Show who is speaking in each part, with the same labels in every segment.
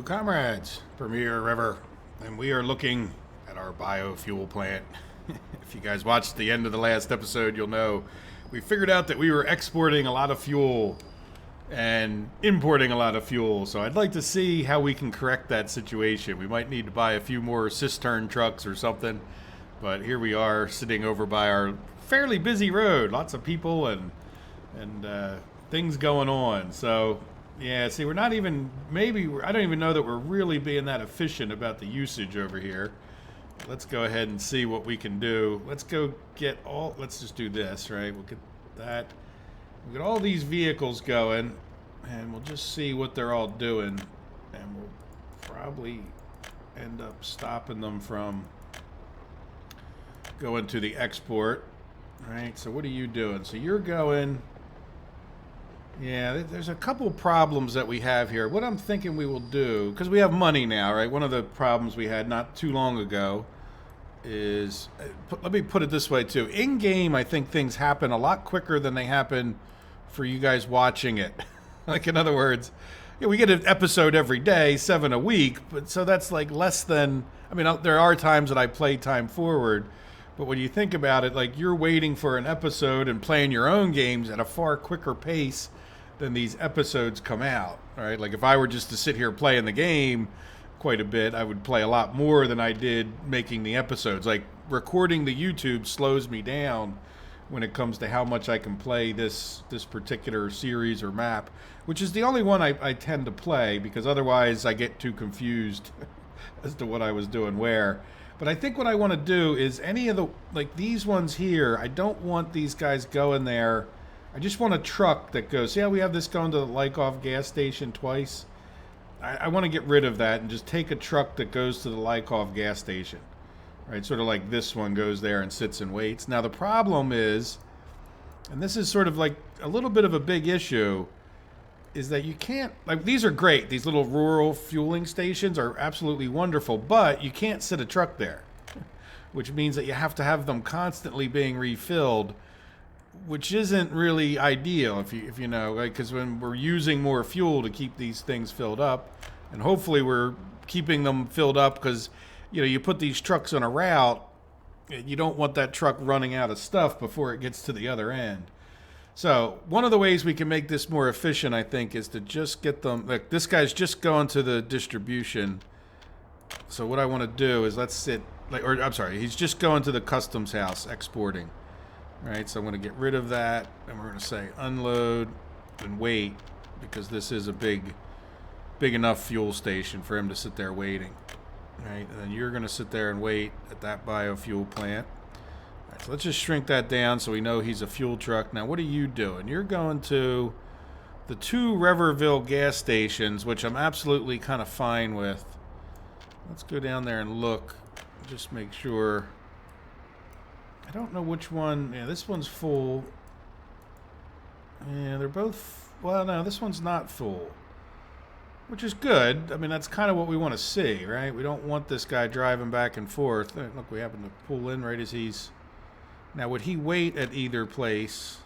Speaker 1: Hello, comrades. Premier River, and we are looking at our biofuel plant. If you guys watched the end of the last episode, you'll know we figured out that we were exporting a lot of fuel and importing a lot of fuel. So I'd like to see how we can correct that situation. We might need to buy a few more cistern trucks or something. But here we are sitting over by our fairly busy road. Lots of people and things going on. So yeah, see, we're not even, I don't even know that we're really being that efficient about the usage over here. Let's go ahead and see what we can do. Let's just do this, right? We'll get that. We'll get all these vehicles going, and we'll just see what they're all doing. And we'll probably end up stopping them from going to the export. Right, so what are you doing? So you're going... Yeah, there's a couple problems that we have here. What I'm thinking we will do, because we have money now, right? One of the problems we had not too long ago is, let me put it this way too. In-game, I think things happen a lot quicker than they happen for you guys watching it. Like, in other words, we get an episode every day, 7 a week, but so that's like less than, there are times that I play time forward, but when you think about it, like, you're waiting for an episode and playing your own games at a far quicker pace than these episodes come out, right? Like, if I were just to sit here playing the game quite a bit, I would play a lot more than I did making the episodes. Like, recording the YouTube slows me down when it comes to how much I can play this particular series or map, which is the only one I tend to play, because otherwise I get too confused as to what I was doing where. But I think what I want to do is any of the, like these ones here, I don't want these guys going there. I just want a truck that goes, see how we have this going to the Lykoff gas station twice? I want to get rid of that and just take a truck that goes to the Lykoff gas station. Right, sort of like this one goes there and sits and waits. Now the problem is, and this is sort of like a little bit of a big issue, is that you can't, like, these are great. These little rural fueling stations are absolutely wonderful, but you can't sit a truck there, which means that you have to have them constantly being refilled, which isn't really ideal if you know, like, because when we're using more fuel to keep these things filled up, and hopefully we're keeping them filled up because, you put these trucks on a route, you don't want that truck running out of stuff before it gets to the other end. So one of the ways we can make this more efficient, I think, is to just get them, like, this guy's just going to the distribution. So what I want to do is he's just going to the customs house exporting. All right, so I'm going to get rid of that, and we're going to say unload and wait, because this is a big enough fuel station for him to sit there waiting. All right, and then you're going to sit there and wait at that biofuel plant. All right, so let's just shrink that down so we know he's a fuel truck. Now, what are you doing? You're going to the 2 Riverville gas stations, which I'm absolutely kind of fine with. Let's go down there and look, just make sure. I don't know which one. Yeah, this one's full. Yeah, they're both... Well, no, this one's not full. Which is good. That's kind of what we want to see, right? We don't want this guy driving back and forth. Look, we happen to pull in right as he's... Now, would he wait at either place?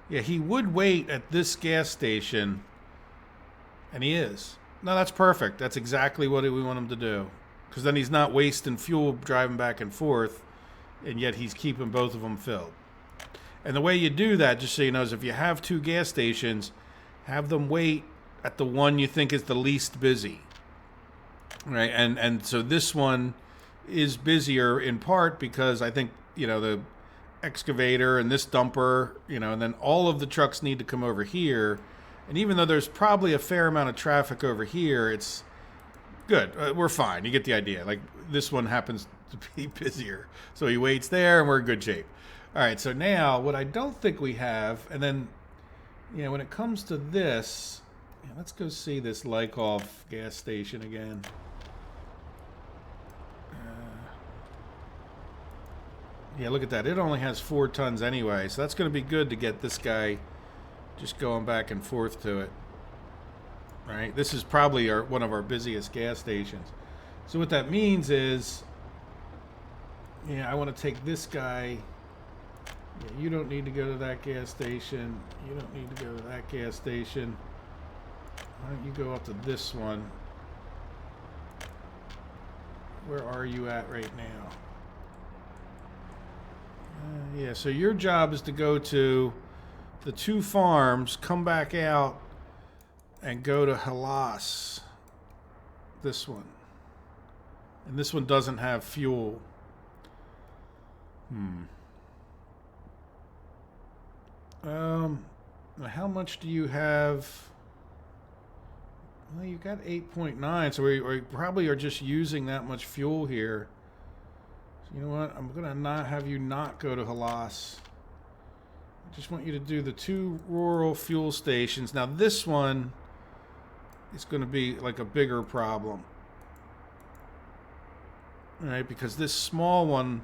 Speaker 1: Yeah, he would wait at this gas station. And he is. No, that's perfect. That's exactly what we want him to do. Because then he's not wasting fuel driving back and forth. And yet he's keeping both of them filled. And the way you do that, just so you know, is if you have 2 gas stations, have them wait at the one you think is the least busy. Right? And so this one is busier in part because I think, the excavator and this dumper, and then all of the trucks need to come over here. And even though there's probably a fair amount of traffic over here, it's good. We're fine. You get the idea. Like, this one happens to be busier. So he waits there and we're in good shape. All right, so now what I don't think we have, and then, when it comes to this, let's go see this Lykoff gas station again. Yeah, look at that. It only has 4 tons anyway, so that's going to be good to get this guy just going back and forth to it. Right? This is probably one of our busiest gas stations. So what that means is, I want to take this guy. Yeah, you don't need to go to that gas station. You don't need to go to that gas station. Why don't you go up to this one? Where are you at right now? Yeah, so your job is to go to the 2 farms, come back out, and go to Hellas. This one. And this one doesn't have fuel. How much do you have? Well, you got 8.9, so we probably are just using that much fuel here. So you know what? I'm gonna not have you not go to Hellas. I just want you to do the 2 rural fuel stations. Now this one is going to be like a bigger problem, right? Because this small one.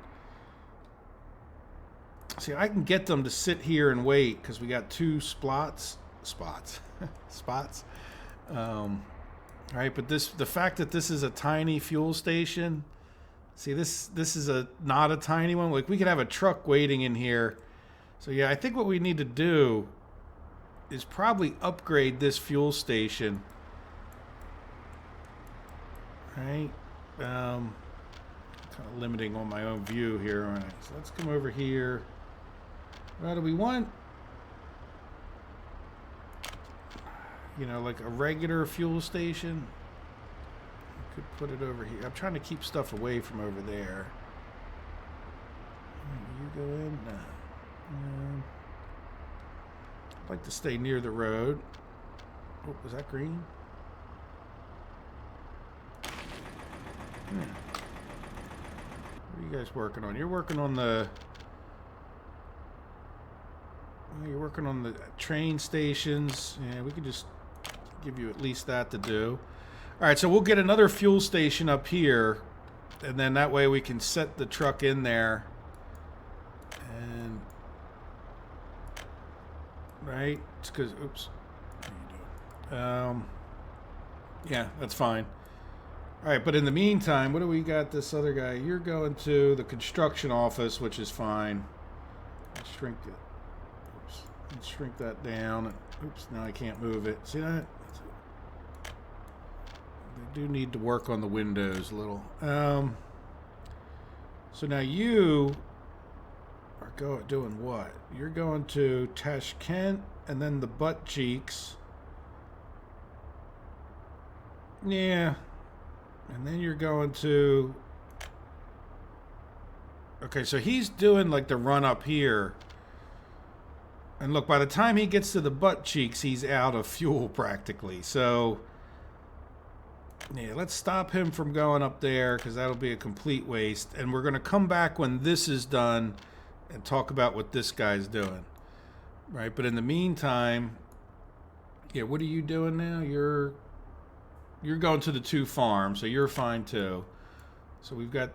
Speaker 1: See, I can get them to sit here and wait because we got 2 spots. Right, but the fact that this is a tiny fuel station. See, this is not a tiny one. Like, we could have a truck waiting in here. So yeah, I think what we need to do is probably upgrade this fuel station. Right, kind of limiting on my own view here. All right, so let's come over here. Well, do we want, like a regular fuel station? I could put it over here. I'm trying to keep stuff away from over there. You go in? No. I'd like to stay near the road. Oh, was that green? What are you guys working on? You're working on the... You're working on the train stations. Yeah, we can just give you at least that to do. All right, so we'll get another fuel station up here, and then that way we can set the truck in there. And right, it's because oops. How you doing? Yeah, that's fine. All right, but in the meantime, what do we got? This other guy. You're going to the construction office, which is fine. Let's shrink it. Let's shrink that down. Oops, now I can't move it. See that? They do need to work on the windows a little. So now you are doing what? You're going to Tashkent and then the butt cheeks. Yeah. And then you're going to... Okay, so he's doing like the run up here. And look, by the time he gets to the butt cheeks, he's out of fuel practically. So, yeah, let's stop him from going up there because that'll be a complete waste. And we're going to come back when this is done and talk about what this guy's doing. Right? But in the meantime, yeah, what are you doing now? You're going to the 2 farms, so you're fine too. So we've got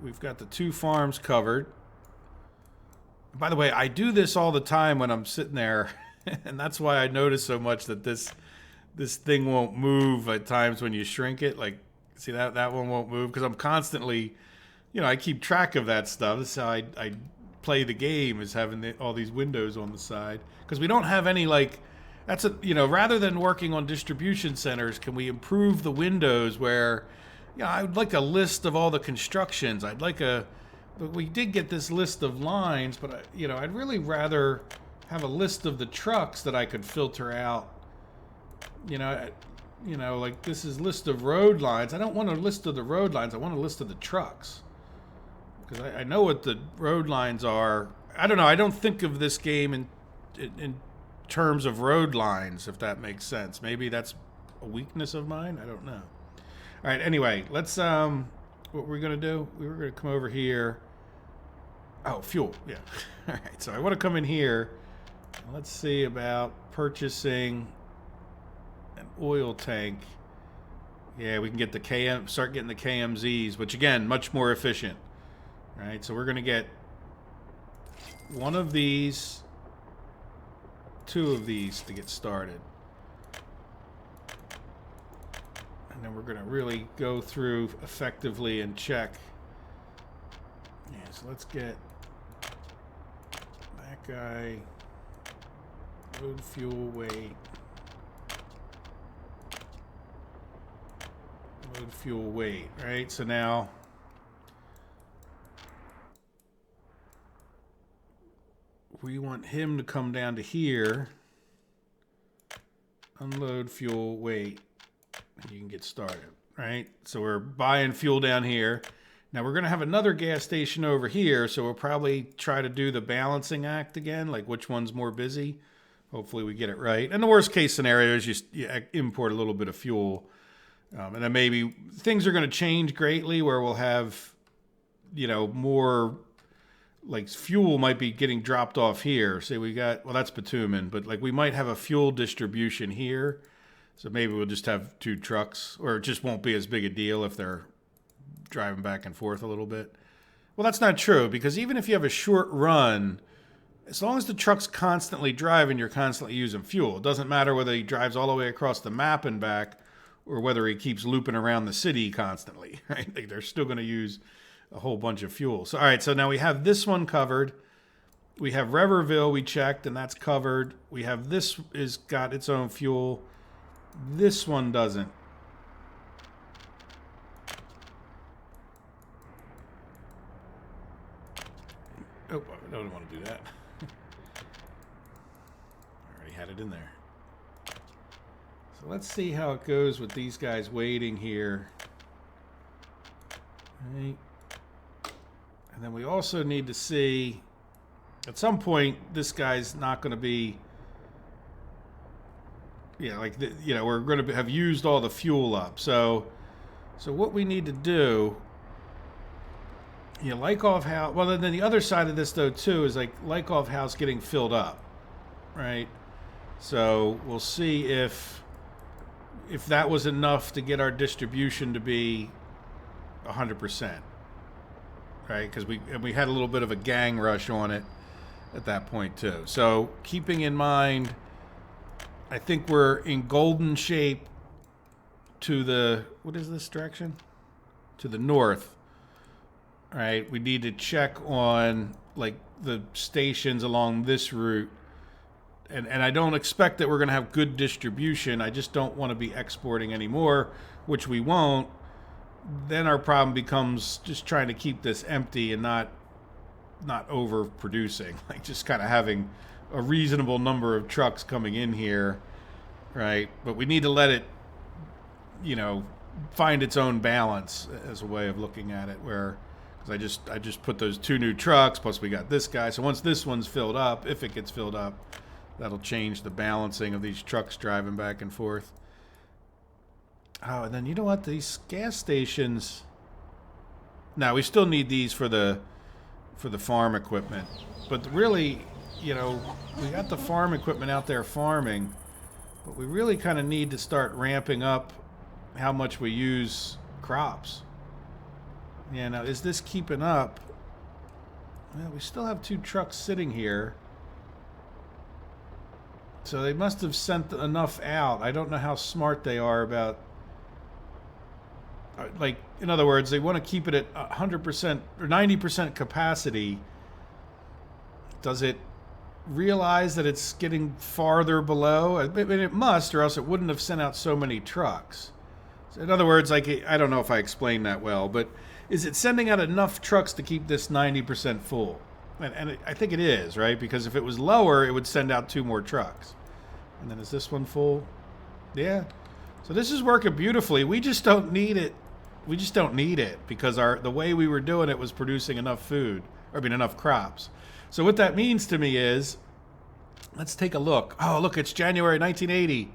Speaker 1: the 2 farms covered. By the way, I do this all the time when I'm sitting there, and that's why I notice so much that this thing won't move at times when you shrink it. Like, see that one won't move because I'm constantly, I keep track of that stuff. That's how I play the game, is having all these windows on the side because we don't have any rather than working on distribution centers, can we improve the windows where, I would like a list of all the constructions. But we did get this list of lines, but I'd really rather have a list of the trucks that I could filter out. Like this is list of road lines. I don't want a list of the road lines. I want a list of the trucks. Because I know what the road lines are. I don't know. I don't think of this game in terms of road lines, if that makes sense. Maybe that's a weakness of mine. I don't know. All right. Anyway, let's what we're gonna do? We were gonna come over here. Oh, fuel. Yeah. All right. So I want to come in here. Let's see about purchasing an oil tank. Yeah, we can get start getting the KMZs, which again, much more efficient. All right. So we're gonna get one of these, 2 of these to get started. And then we're going to really go through effectively and check. Yeah, so let's get that guy, load fuel weight, Load fuel weight, right? So now we want him to come down to here, unload fuel weight, and you can get started, right? So we're buying fuel down here. Now we're going to have another gas station over here, so we'll probably try to do the balancing act again, like which one's more busy. Hopefully we get it right. And the worst case scenario is you import a little bit of fuel. And then maybe things are going to change greatly where we'll have, more, like fuel might be getting dropped off here. Say we got, well, that's bitumen, but like we might have a fuel distribution here. So maybe we'll just have 2 trucks, or it just won't be as big a deal if they're driving back and forth a little bit. Well, that's not true, because even if you have a short run, as long as the truck's constantly driving, you're constantly using fuel. It doesn't matter whether he drives all the way across the map and back or whether he keeps looping around the city constantly, right? Like they're still going to use a whole bunch of fuel. So, all right, so now we have this one covered. We have Reverville we checked, and that's covered. We have this is got its own fuel. This one doesn't. Oh, I don't want to do that. I already had it in there. So let's see how it goes with these guys waiting here. Right. And then we also need to see, at some point, this guy's not going to be, we're going to have used all the fuel up. So what we need to do, Lykoff House. Well, then the other side of this, though, too, is like Lykoff House getting filled up, right? So we'll see if that was enough to get our distribution to be 100%, right? Because we had a little bit of a gang rush on it at that point, too. So keeping in mind, I think we're in golden shape to the, what is this direction? To the north. Right, we need to check on like the stations along this route, and I don't expect that we're going to have good distribution. I just don't want to be exporting anymore, which we won't. Then our problem becomes just trying to keep this empty and not overproducing, like just kind of having a reasonable number of trucks coming in here, right? But we need to let it, find its own balance as a way of looking at it, where I just put those 2 new trucks, plus we got this guy. So once this one's filled up, if it gets filled up, that'll change the balancing of these trucks driving back and forth. Oh, and then you know what? These gas stations. Now we still need these for the farm equipment, but really, we got the farm equipment out there farming, but we really kind of need to start ramping up how much we use crops. Yeah, now is this keeping up? Well, we still have 2 trucks sitting here. So they must have sent enough out. I don't know how smart they are about, like, in other words, they want to keep it at 100% or 90% capacity. Does it realize that it's getting farther below? I mean, it must, or else it wouldn't have sent out so many trucks. So in other words, like, I don't know if I explained that well, but is it sending out enough trucks to keep this 90% full? And I think it is, right? Because if it was lower, it would send out 2 more trucks. And then is this one full? Yeah. So this is working beautifully. We just don't need it. We just don't need it because the way we were doing it was producing enough food, enough crops. So what that means to me is, let's take a look. Oh, look, it's January 1980.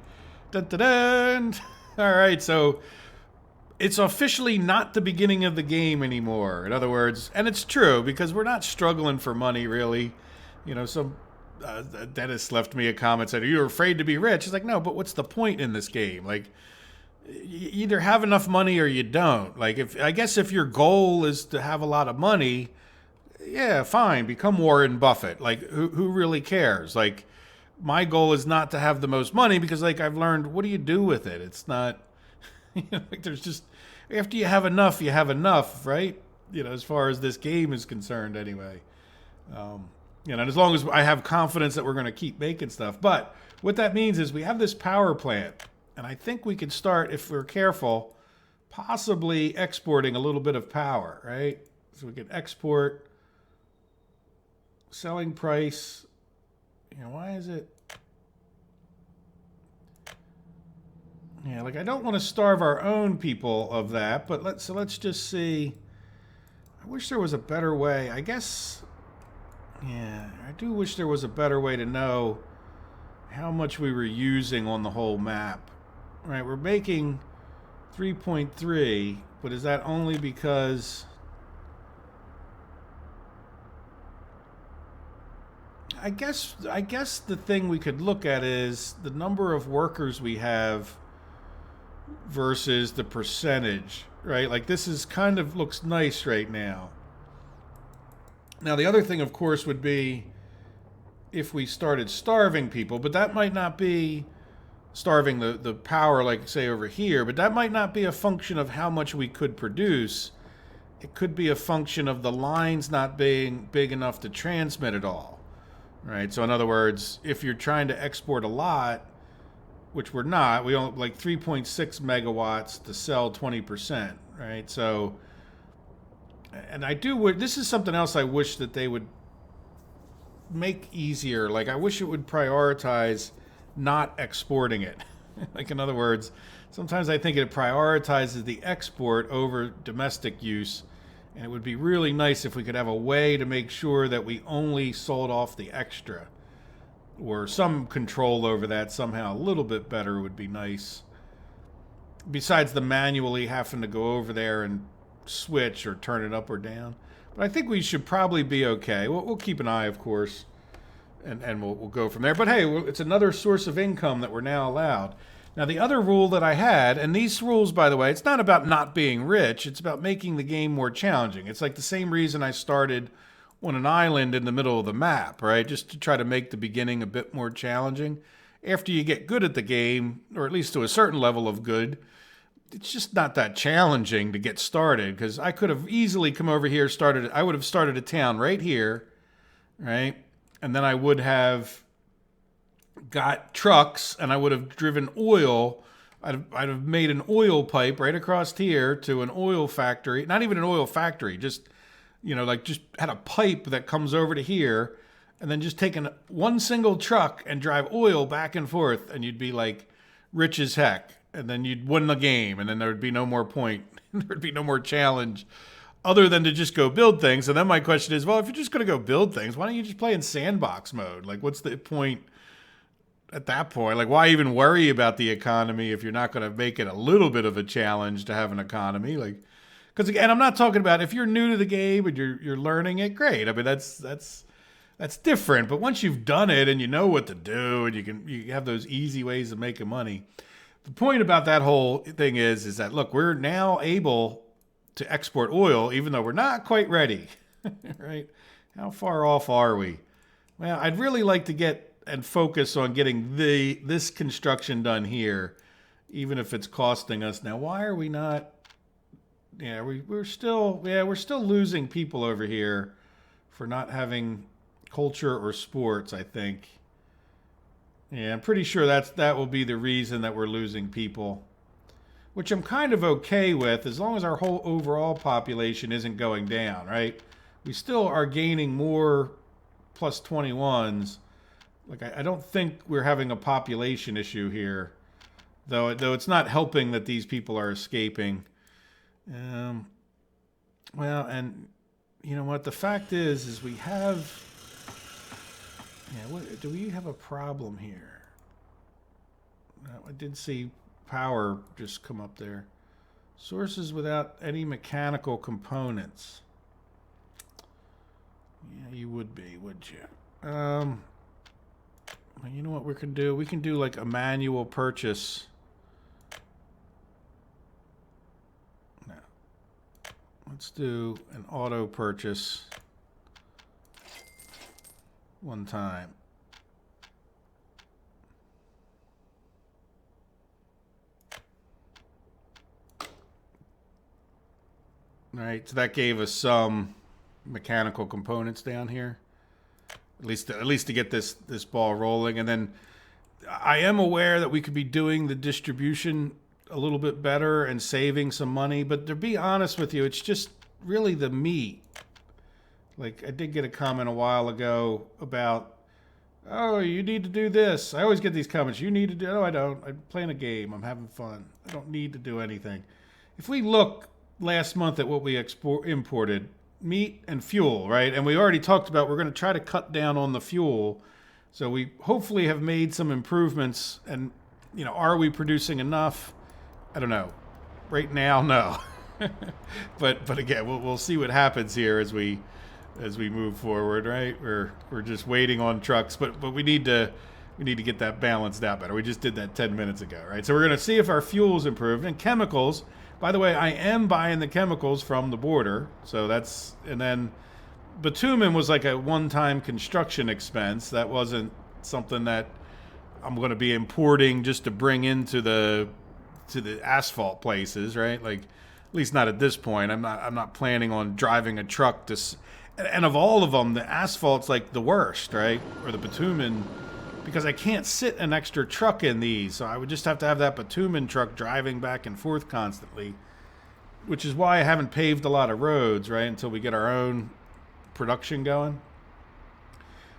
Speaker 1: Dun, dun, dun. All right, so it's officially not the beginning of the game anymore. In other words, and it's true because we're not struggling for money, really. Some Dennis left me a comment saying, "Are you afraid to be rich?" It's like, no, but what's the point in this game? Like, you either have enough money or you don't. Like, if your goal is to have a lot of money, yeah, fine, become Warren Buffett. Like, who really cares? Like, my goal is not to have the most money because, like, I've learned, what do you do with it? It's not, like, there's just, after you have enough, right? As far as this game is concerned anyway. And as long as I have confidence that we're going to keep making stuff. But what that means is we have this power plant, and I think we could start, if we're careful, possibly exporting a little bit of power, right? So we can export, selling price. You know, why is it? Yeah, like I don't want to starve our own people of that, but let's just see. I wish there was a better way. I guess, yeah, I do wish there was a better way to know how much we were using on the whole map. Right, we're making 3.3, but is that only because I guess the thing we could look at is the number of workers we have versus the percentage, right? Like this is kind of looks nice right now. Now the other thing, of course, would be if we started starving people, but that might not be starving the power like say over here, but that might not be a function of how much we could produce. It could be a function of the lines not being big enough to transmit it all, right? So in other words, if you're trying to export a lot, which we're not, we only like 3.6 megawatts to sell 20%, right? So, and this is something else I wish that they would make easier. Like I wish it would prioritize not exporting it. Like in other words, sometimes I think it prioritizes the export over domestic use, and it would be really nice if we could have a way to make sure that we only sold off the extra, or some control over that somehow. A little bit better would be nice, besides the manually having to go over there and switch or turn it up or down. But I think we should probably be okay. We'll keep an eye, of course, and we'll go from there. But hey, it's another source of income that we're now allowed. Now, the other rule that I had, and these rules, by the way, it's not about not being rich. It's about making the game more challenging. It's like the same reason I started on an island in the middle of the map, right? Just to try to make the beginning a bit more challenging. After you get good at the game, or at least to a certain level of good, it's just not that challenging to get started, because I could have easily come over here, I would have started a town right here, right? And then I would have got trucks and I would have driven oil. I'd have made an oil pipe right across here to an oil factory. Not even an oil factory, just, you know, like just had a pipe that comes over to here, and then just taking one single truck and drive oil back and forth, and you'd be like rich as heck. And then you'd win the game, and then there would be no more point. There'd be no more challenge other than to just go build things. And then my question is, well, if you're just going to go build things, why don't you just play in sandbox mode? Like, what's the point at that point? Like, why even worry about the economy if you're not going to make it a little bit of a challenge to have an economy? Like, because again, I'm not talking about if you're new to the game and you're learning it, great. I mean, that's different. But once you've done it and you know what to do, and you have those easy ways of making money. The point about that whole thing is that, look, we're now able to export oil, even though we're not quite ready, right? How far off are we? Well, I'd really like to get and focus on getting this construction done here, even if it's costing us. Now, why are we not? Yeah, we're still losing people over here for not having culture or sports, I think. Yeah, I'm pretty sure that will be the reason that we're losing people, which I'm kind of okay with as long as our whole overall population isn't going down, right? We still are gaining more plus 21s. Like, I don't think we're having a population issue here, though it's not helping that these people are escaping. Well, and you know what? The fact is we have... Yeah, do we have a problem here? I did see power just come up there. Sources without any mechanical components. Yeah, you would be, would you? Well, you know what we can do? We can do like a manual purchase. No. Let's do an auto purchase one time. All right, so that gave us some mechanical components down here, at least to get this ball rolling. And then I am aware that we could be doing the distribution a little bit better and saving some money. But to be honest with you, it's just really the meat. Like, I did get a comment a while ago about, oh, you need to do this. I always get these comments. You need to do. No, I don't. I'm playing a game. I'm having fun. I don't need to do anything. If we look last month at what we imported, meat and fuel, right? And we already talked about we're going to try to cut down on the fuel. So we hopefully have made some improvements. And, you know, are we producing enough? I don't know. Right now, no. but again, we'll see what happens here as we move forward, right? We're just waiting on trucks, but we need to get that balanced out better. We just did that 10 minutes ago, right? So we're going to see if our fuel's improved. And chemicals, by the way, I am buying the chemicals from the border. So that's, and then bitumen was like a one-time construction expense. That wasn't something that I'm going to be importing just to bring into the asphalt places, right? Like, at least not at this point. I'm not planning on driving a truck to. And of all of them, the asphalt's like the worst, right? Or the bitumen, because I can't sit an extra truck in these. So I would just have to have that bitumen truck driving back and forth constantly, which is why I haven't paved a lot of roads, right? Until we get our own production going.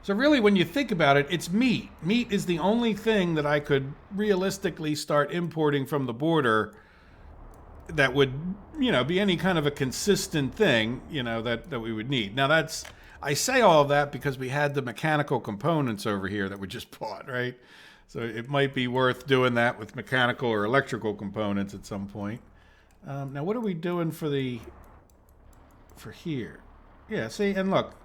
Speaker 1: So really, when you think about it, it's meat. Meat is the only thing that I could realistically start importing from the border that would, you know, be any kind of a consistent thing, you know, that we would need. Now I say all of that because we had the mechanical components over here that we just bought, right? So it might be worth doing that with mechanical or electrical components at some point. Now, what are we doing for here? Yeah, see, and look,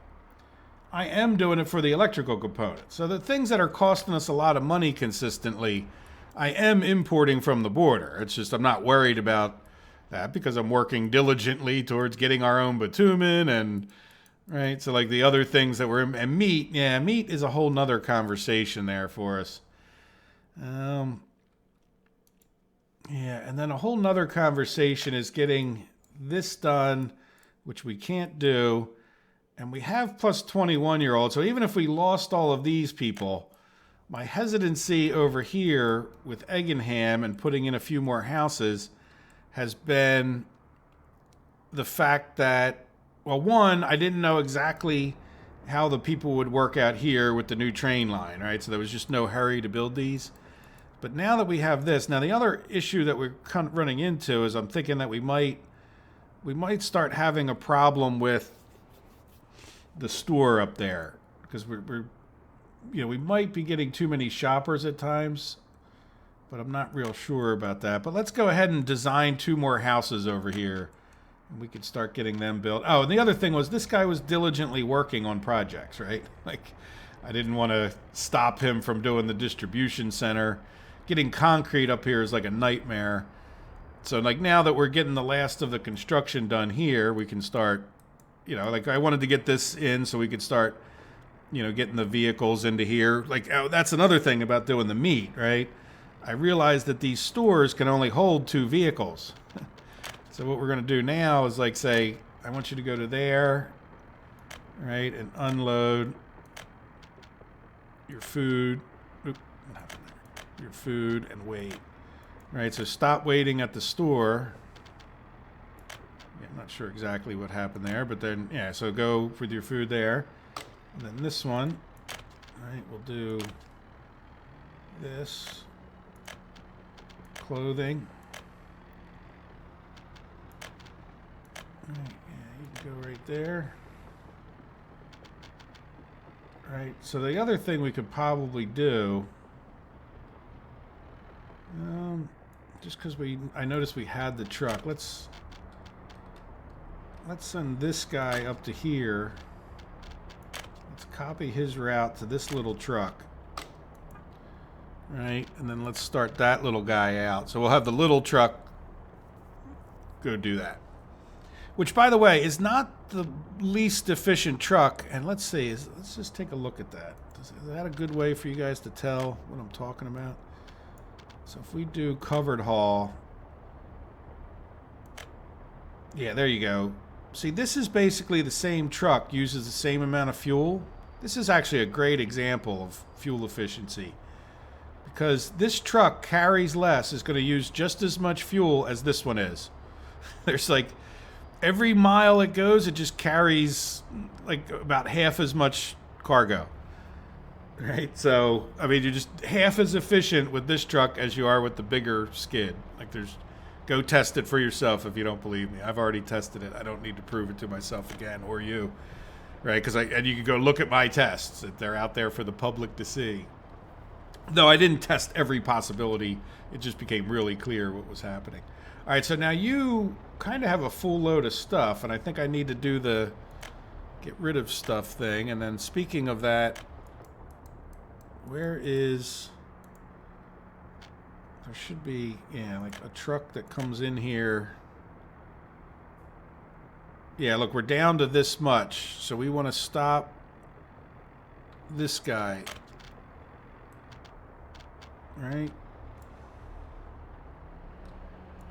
Speaker 1: I am doing it for the electrical components. So the things that are costing us a lot of money consistently, I am importing from the border. It's just I'm not worried about that because I'm working diligently towards getting our own bitumen and, right? So like the other things that were, and meat, yeah, meat is a whole nother conversation there for us. Yeah, and then a whole nother conversation is getting this done, which we can't do. And we have plus 21-year-olds. So even if we lost all of these people, my hesitancy over here with Eggenham and putting in a few more houses has been the fact that, well, one, I didn't know exactly how the people would work out here with the new train line, right? So there was just no hurry to build these. But now that we have this, now the other issue that we're kind of running into is I'm thinking that we might start having a problem with the store up there because we're you know, we might be getting too many shoppers at times, but I'm not real sure about that. But let's go ahead and design 2 more houses over here, and we could start getting them built. Oh, and the other thing was this guy was diligently working on projects, right? Like, I didn't want to stop him from doing the distribution center. Getting concrete up here is like a nightmare. So, like, now that we're getting the last of the construction done here, we can start, you know, like I wanted to get this in so we could start, you know, getting the vehicles into here. Like, oh, that's another thing about doing the meat, right? I realized that these stores can only hold 2 vehicles. So what we're going to do now is, like, say, I want you to go to there, right, and unload your food. Oop, what happened there? Your food and wait. Right, so stop waiting at the store. Yeah, I'm not sure exactly what happened there, but then, yeah, so go with your food there. And then this one, right, we'll do this. Clothing. Right, yeah, you can go right there. Right, so the other thing we could probably do, just because I noticed we had the truck, let's send this guy up to here. Let's copy his route to this little truck. Right, and then let's start that little guy out. So we'll have the little truck go do that. Which, by the way, is not the least efficient truck. And let's see, let's just take a look at that. Is that a good way for you guys to tell what I'm talking about? So if we do covered haul, yeah, there you go. See, this is basically the same truck, uses the same amount of fuel. This is actually a great example of fuel efficiency. because this truck carries less, is going to use just as much fuel as this one is. There's like every mile it goes, it just carries like about half as much cargo. Right? So, I mean, you're just half as efficient with this truck as you are with the bigger skid. Like, go test it for yourself if you don't believe me. I've already tested it. I don't need to prove it to myself again or you. Right? And you can go look at my tests. They're out there for the public to see. Though I didn't test every possibility. It just became really clear what was happening. All right, so now you kind of have a full load of stuff, and I think I need to do the get rid of stuff thing. And then speaking of that, where is... There should be, yeah, like a truck that comes in here. Yeah, look, we're down to this much. So we want to stop this guy. Right?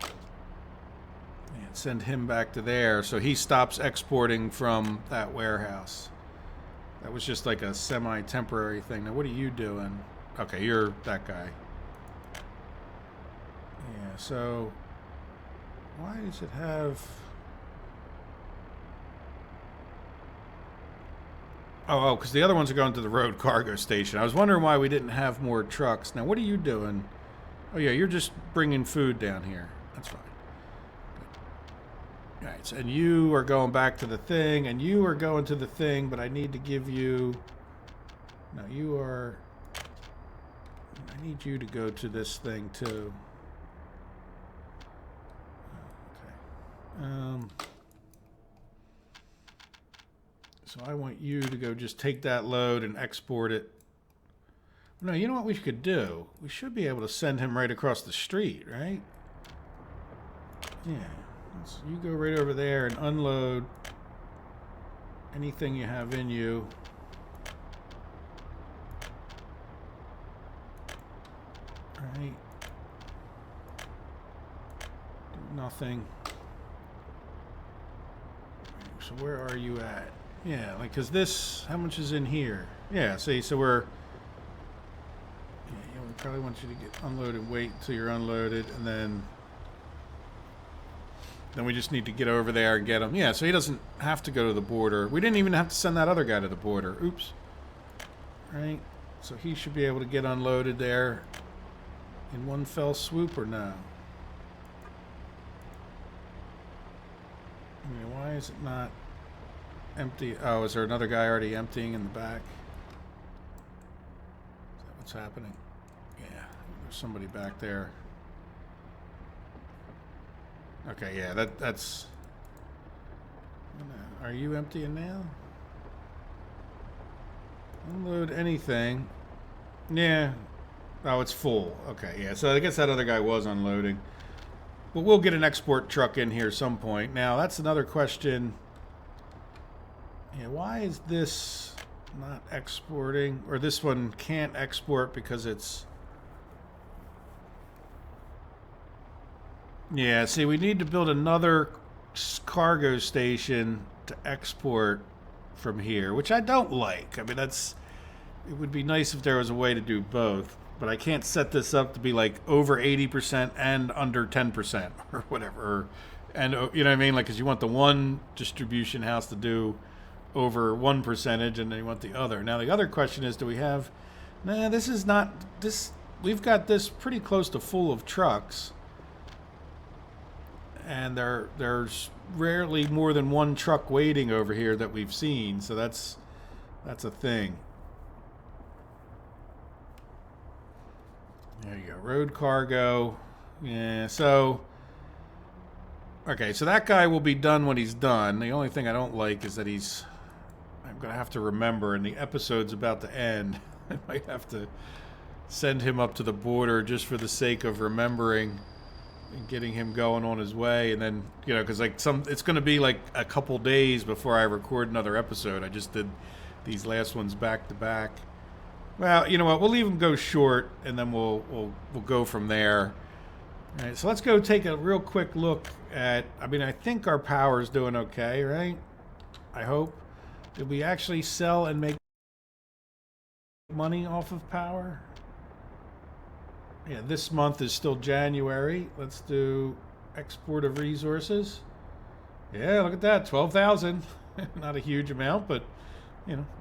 Speaker 1: And send him back to there so he stops exporting from that warehouse. That was just like a semi-temporary thing. Now, what are you doing? Okay, you're that guy. Yeah, so why does it have... Oh, because the other ones are going to the road cargo station. I was wondering why we didn't have more trucks. Now, what are you doing? Oh, yeah, you're just bringing food down here. That's fine. All right, so, and you are going back to the thing, and you are going to the thing, but I need to give you... No, you are... I need you to go to this thing, too. Okay. So I want you to go just take that load and export it. No, you know what we could do? We should be able to send him right across the street, right? Yeah. So you go right over there and unload anything you have in you. Right. Do nothing. So where are you at? Yeah, like, because this, how much is in here? Yeah, see, so we're, yeah, we probably want you to get unloaded, wait until you're unloaded, and then we just need to get over there and get him. Yeah, so he doesn't have to go to the border. We didn't even have to send that other guy to the border. Oops. Right? So he should be able to get unloaded there in one fell swoop, or no? I mean, why is it not empty? Oh, is there another guy already emptying in the back? Is that what's happening? Yeah, there's somebody back there. Okay, yeah, that's... Are you emptying now? Unload anything. Yeah. Oh, it's full. Okay, yeah, so I guess that other guy was unloading. But we'll get an export truck in here some point. Now, that's another question. Yeah, why is this not exporting? Or this one can't export because it's... Yeah, see, we need to build another cargo station to export from here, which I don't like. I mean, it would be nice if there was a way to do both, but I can't set this up to be like over 80% and under 10% or whatever. And, you know what I mean? Like, because you want the one distribution house to do over one percentage and then you want the other. Now, the other question is, do we have... Nah, this is not... We've got this pretty close to full of trucks. And there's rarely more than one truck waiting over here that we've seen, so that's a thing. There you go, road cargo. Yeah, so... Okay, so that guy will be done when he's done. The only thing I don't like is that I'm going to have to remember, and the episode's about to end. I might have to send him up to the border just for the sake of remembering and getting him going on his way. And then, you know, because like it's going to be like a couple days before I record another episode. I just did these last ones back to back. Well, you know what? We'll leave them go short, and then we'll go from there. All right, so let's go take a real quick look at... I mean, I think our power's doing okay, right? I hope. Did we actually sell and make money off of power? Yeah, this month is still January. Let's do export of resources. Yeah, look at that, 12,000. Not a huge amount, but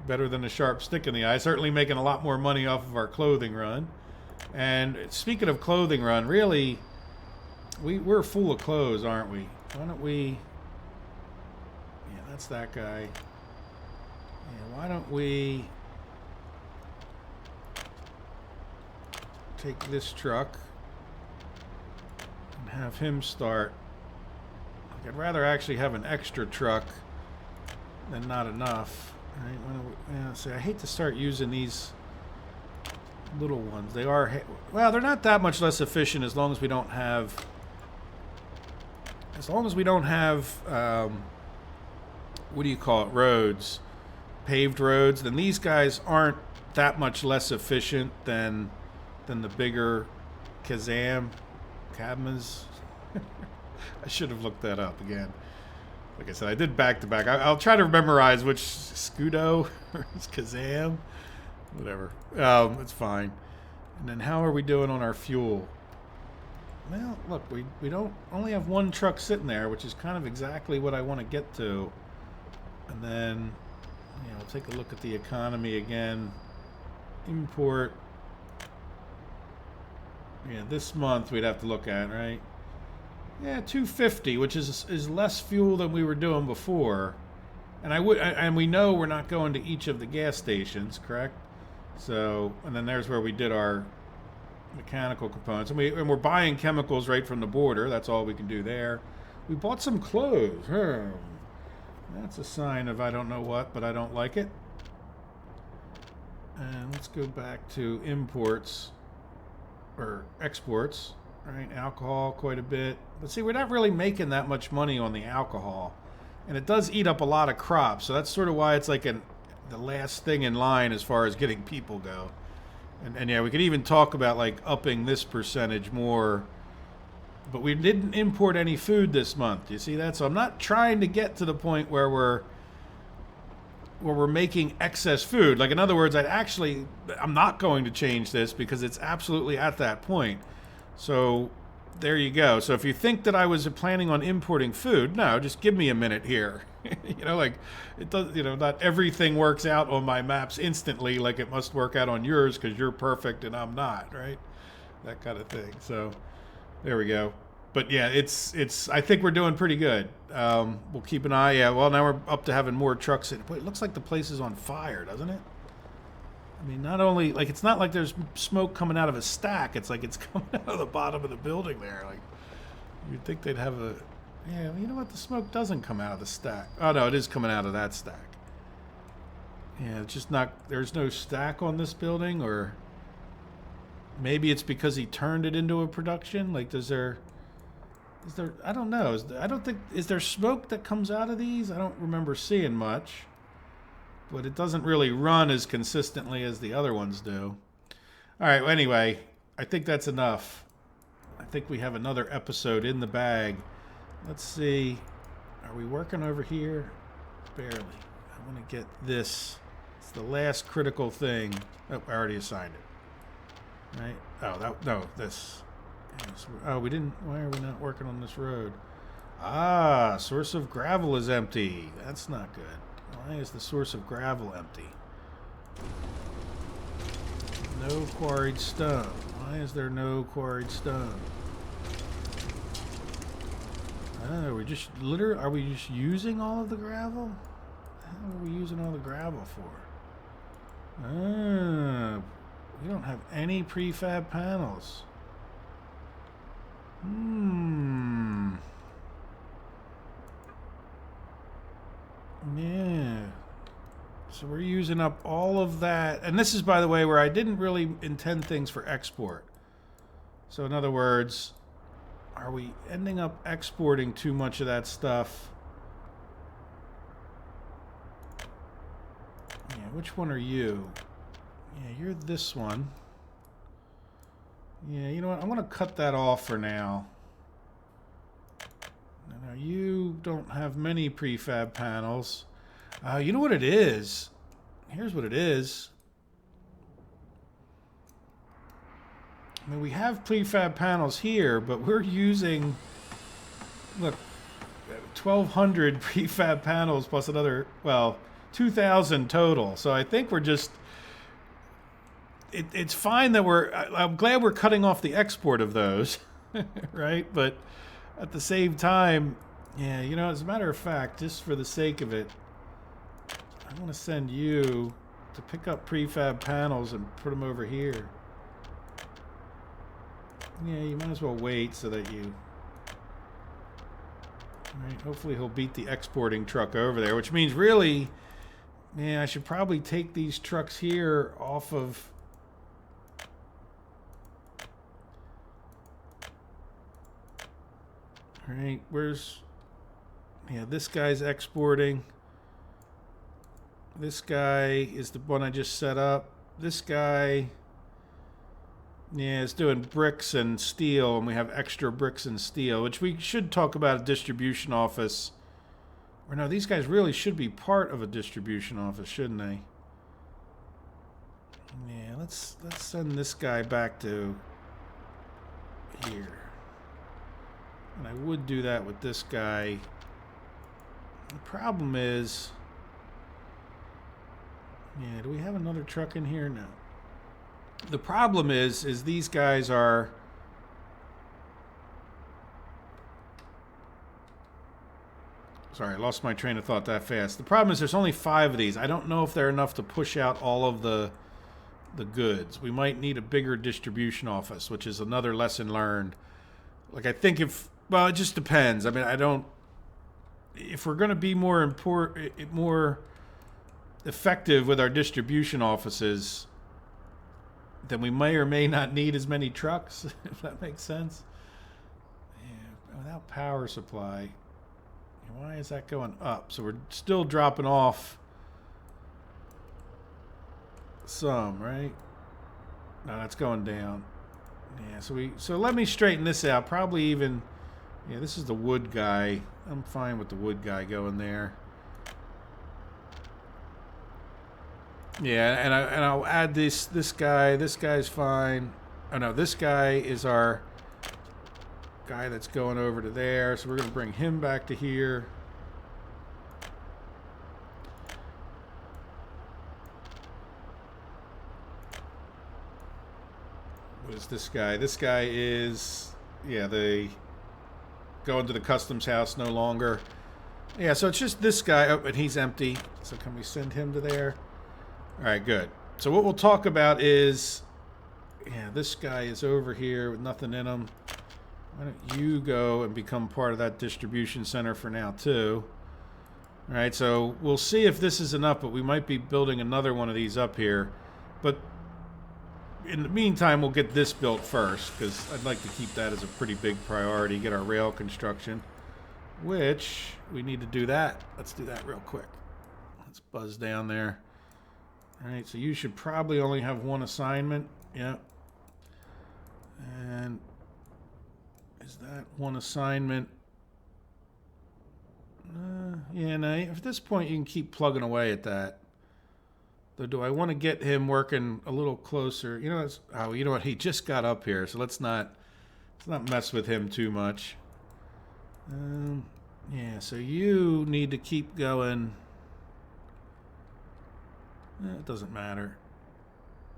Speaker 1: better than a sharp stick in the eye. Certainly making a lot more money off of our clothing run. And speaking of clothing run, really, we're full of clothes, aren't we? Why don't we? Yeah, that's that guy. Yeah, why don't we take this truck and have him start? I'd rather actually have an extra truck than not enough. Right? Yeah, see, I hate to start using these little ones. They are, well, they're not that much less efficient as long as we don't have, what do you call it, roads, paved roads. Then these guys aren't that much less efficient than the bigger Kazam, Cadmas. I should have looked that up again. Like I said, I did back to back. I'll try to memorize which Scudo or Kazam, whatever. It's fine. And then how are we doing on our fuel? Well, look, we don't only have one truck sitting there, which is kind of exactly what I want to get to. And then, take a look at the economy again. Import. Yeah, this month we'd have to look at, right? Yeah, 250, which is less fuel than we were doing before. And we know we're not going to each of the gas stations, correct? So, and then there's where we did our mechanical components. And we're buying chemicals right from the border. That's all we can do there. We bought some clothes. That's a sign of I don't know what, but I don't like it. And let's go back to imports or exports. Right, alcohol quite a bit. But see, we're not really making that much money on the alcohol. And it does eat up a lot of crops. So that's sort of why it's like the last thing in line as far as getting people go. And yeah, we could even talk about like upping this percentage more. But we didn't import any food this month. You see that? So I'm not trying to get to the point where we're making excess food. Like, in other words, I'm not going to change this because it's absolutely at that point. So there you go. So if you think that I was planning on importing food, no, just give me a minute here. Like it does, not everything works out on my maps instantly like it must work out on yours because you're perfect and I'm not, right? That kind of thing. So there we go. But yeah, I think we're doing pretty good. We'll keep an eye. Yeah, well, now we're up to having more trucks. It looks like the place is on fire, doesn't it? I mean, not only, like, it's not like there's smoke coming out of a stack. It's like it's coming out of the bottom of the building there. Like, you'd think they'd have yeah, you know what? The smoke doesn't come out of the stack. Oh, no, it is coming out of that stack. Yeah, it's just not, there's no stack on this building, or maybe it's because he turned it into a production. Like, is there, I don't know. Is there smoke that comes out of these? I don't remember seeing much. But it doesn't really run as consistently as the other ones do. All right, well, anyway, I think that's enough. I think we have another episode in the bag. Let's see. Are we working over here? Barely. I want to get this. It's the last critical thing. Oh, I already assigned it. Right? Oh, this. Yes, we didn't. Why are we not working on this road? Ah, source of gravel is empty. That's not good. Why is the source of gravel empty? No quarried stone. Why is there no quarried stone? Are we just using all of the gravel? What are we using all the gravel for? We don't have any prefab panels. Yeah. So we're using up all of that. And this is, by the way, where I didn't really intend things for export. So in other words, are we ending up exporting too much of that stuff? Yeah, which one are you? Yeah, you're this one. Yeah, you know what? I'm going to cut that off for now. Now, you don't have many prefab panels. You know what it is? Here's what it is. I mean, we have prefab panels here, but we're using, look, 1,200 prefab panels plus another, well, 2,000 total. So I think we're just, it's fine that I'm glad we're cutting off the export of those, right? But at the same time, yeah, you know, as a matter of fact, just for the sake of it, I want to send you to pick up prefab panels and put them over here. Yeah, you might as well wait so that you... Right, hopefully he'll beat the exporting truck over there, which means really, man, I should probably take these trucks here off of... Right, where's... Yeah, this guy's exporting. This guy is the one I just set up. This guy... Yeah, it's doing bricks and steel, and we have extra bricks and steel, which we should talk about a distribution office. Or no, these guys really should be part of a distribution office, shouldn't they? Yeah, let's send this guy back to here. And I would do that with this guy. The problem is... Yeah, do we have another truck in here? No. The problem is these guys are... Sorry, I lost my train of thought that fast. The problem is there's only 5 of these. I don't know if they're enough to push out all of the goods. We might need a bigger distribution office, which is another lesson learned. Like, I think if... Well, it just depends. I mean, I don't... If we're going to be more effective with our distribution offices... then we may or may not need as many trucks, if that makes sense. Yeah, without power supply, why is that going up? So we're still dropping off some, right? No, that's going down. Yeah, so let me straighten this out. Probably even, yeah, this is the wood guy. I'm fine with the wood guy going there. Yeah, and I'll add this guy. This guy's fine. Oh no, this guy is our guy that's going over to there. So we're going to bring him back to here. What is this guy? This guy is, yeah, they go into the customs house no longer. Yeah, so it's just this guy. Oh, and he's empty. So can we send him to there? All right, good. So what we'll talk about is, yeah, this guy is over here with nothing in him. Why don't you go and become part of that distribution center for now, too? All right, so we'll see if this is enough, but we might be building another one of these up here. But in the meantime, we'll get this built first, because I'd like to keep that as a pretty big priority, get our rail construction, which we need to do that. Let's do that real quick. Let's buzz down there. All right, so you should probably only have one assignment. Yeah. And is that one assignment? Yeah, no, at this point you can keep plugging away at that. Though, do I want to get him working a little closer? You know, oh, you know what? He just got up here, so let's not mess with him too much. Yeah, so you need to keep going. It doesn't matter.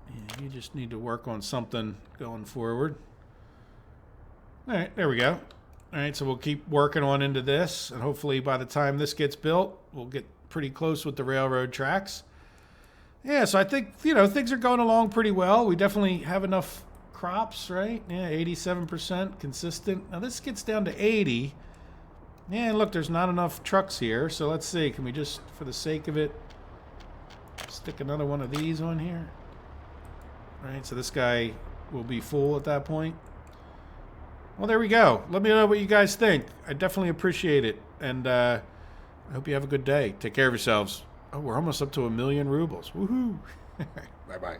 Speaker 1: Yeah, you just need to work on something going forward. All right, there we go. All right, so we'll keep working on into this, and hopefully by the time this gets built, we'll get pretty close with the railroad tracks. Yeah, so I think, you know, things are going along pretty well. We definitely have enough crops, right? Yeah, 87% consistent. Now this gets down to 80. Yeah, and look, there's not enough trucks here, so let's see. Can we just, for the sake of it, stick another one of these on here? All right, so this guy will be full at that point. Well, there we go. Let me know what you guys think. I definitely appreciate it. And I hope you have a good day. Take care of yourselves. Oh, we're almost up to 1,000,000 rubles. Woohoo. Bye-bye.